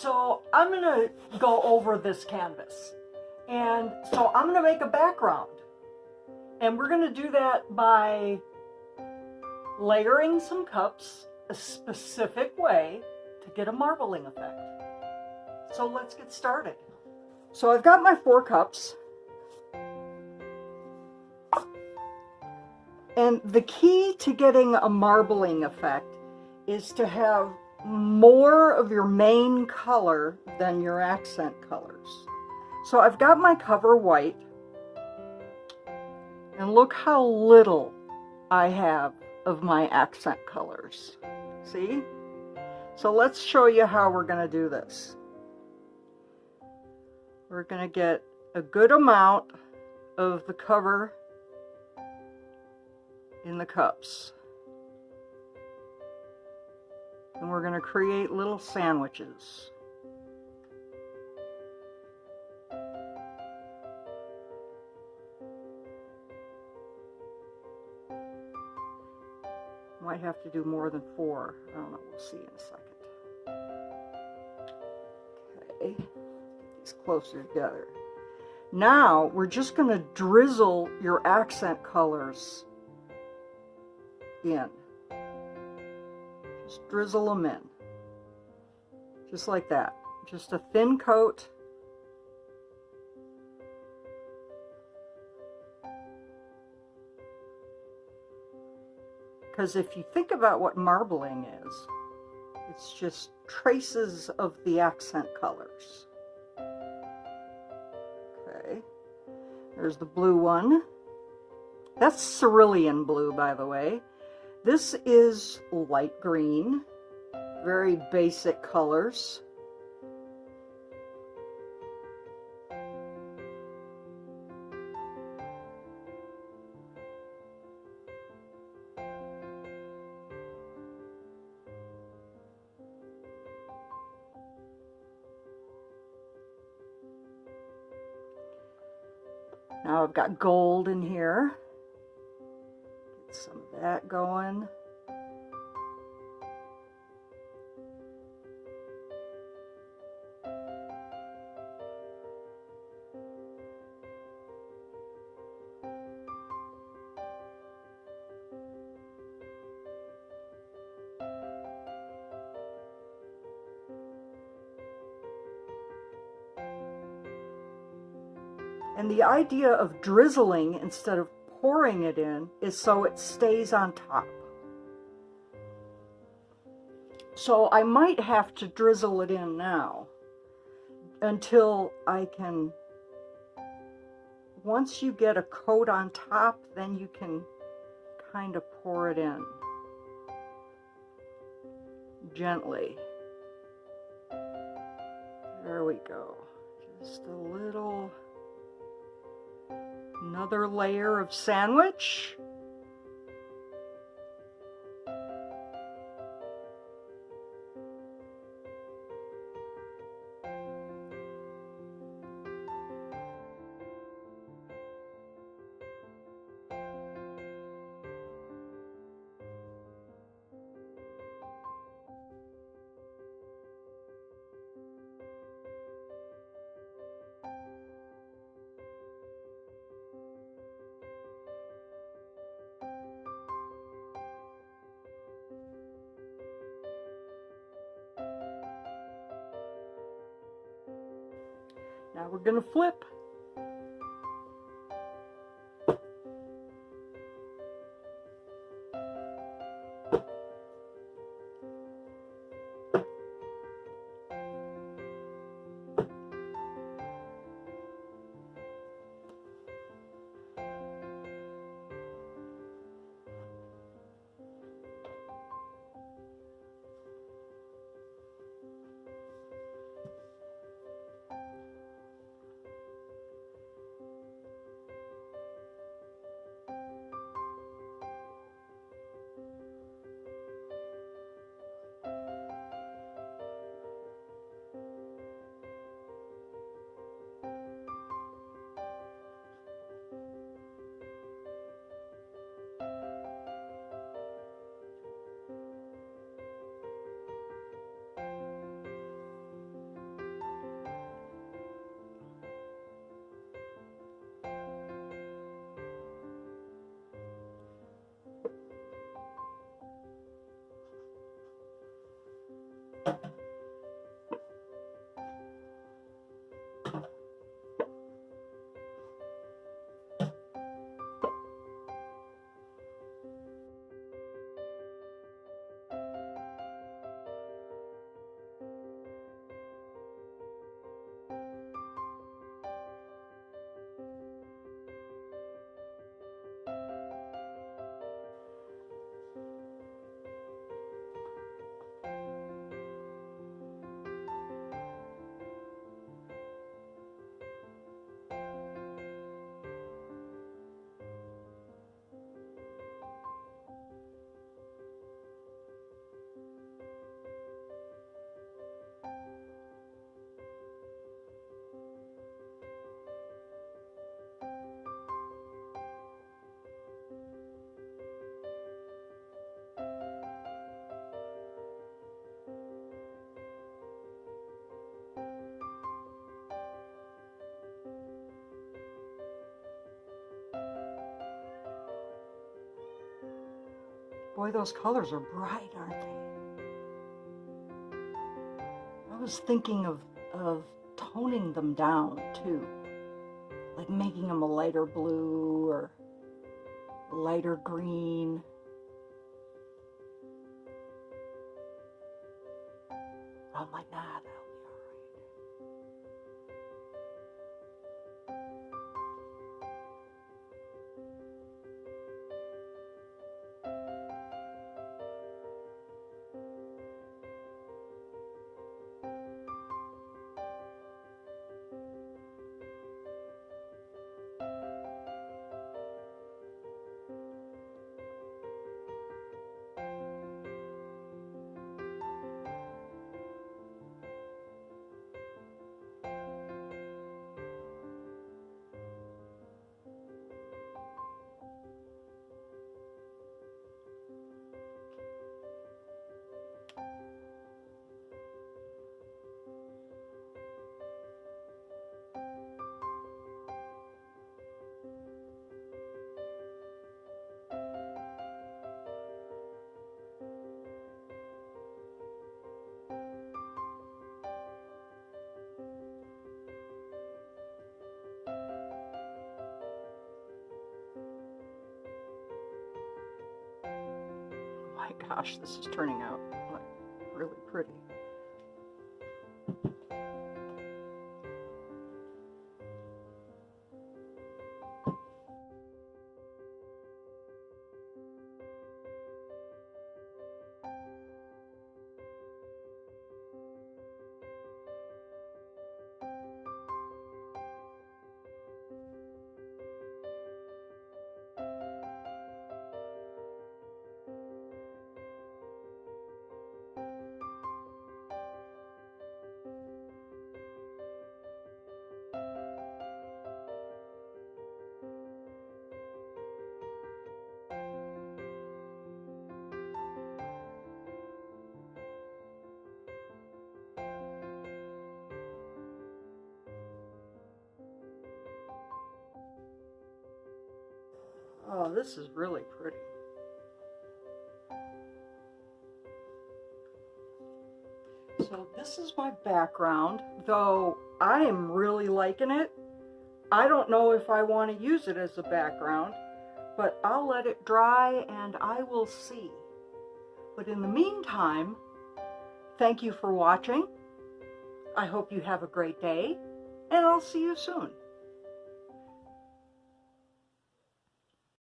So I'm going to go over this canvas. And so I'm going to make a background. And we're going to do that by layering some cups a specific way to get a marbling effect. So let's get started. So I've got my 4 cups. And the key to getting a marbling effect is to have more of your main color than your accent colors. So I've got my cover white, and look how little I have of my accent colors. See? So let's show you how we're going to do this. We're going to get a good amount of the cover in the cups. And we're going to create little sandwiches. Might have to do more than 4. I don't know. We'll see in a second. Okay. Get these closer together. Now we're just going to drizzle your accent colors in. Just drizzle them in. Just like that. Just a thin coat. Because if you think about what marbling is, it's just traces of the accent colors. Okay. There's the blue one. That's Cerulean Blue, by the way. This is light green, very basic colors. Now I've got gold in here. Get some of that going. And the idea of drizzling instead of pouring it in is so it stays on top. So I might have to drizzle it in now until I can, once you get a coat on top, then you can kind of pour it in gently. There we go. Just a little. Another layer of sandwich. Now we're going to flip. Boy, those colors are bright, aren't they? I was thinking of toning them down too, like making them a lighter blue or lighter green. I'm like, nah, that'll be all right. My gosh, this is turning out like really pretty. Oh, this is really pretty. So this is my background, though I am really liking it. I don't know if I want to use it as a background, but I'll let it dry and I will see. But in the meantime, thank you for watching. I hope you have a great day, and I'll see you soon.